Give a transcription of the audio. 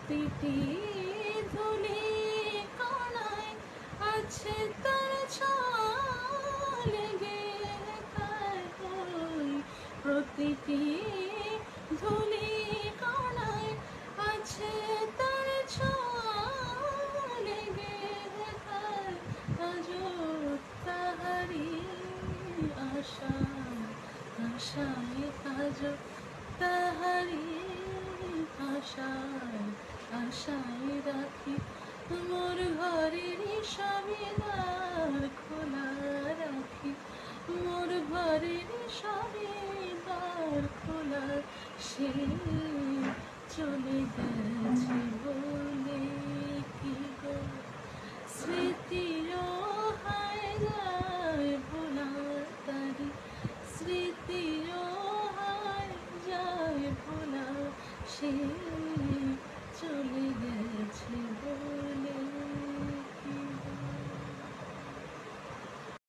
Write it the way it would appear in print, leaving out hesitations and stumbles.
প্রতিটি ধূলি কণায় আছে তার ছোঁয়া লেগে থায় ওই প্রতিটি ধূলি কণায় আছে তার ছোঁয়া লেগে থায় আজও তাহারি আশায় আশায় আজও তাহারি আশায় আশায় রাখি মোর ঘরের সবই দ্বার খোলা রাখি মোর ঘরের সবই দ্বার খোলা সে চলে গেছে বলে কি গো স্মৃতির হায় যায় ভোলা তারি স্মৃতির হায় যায় ভোলা সে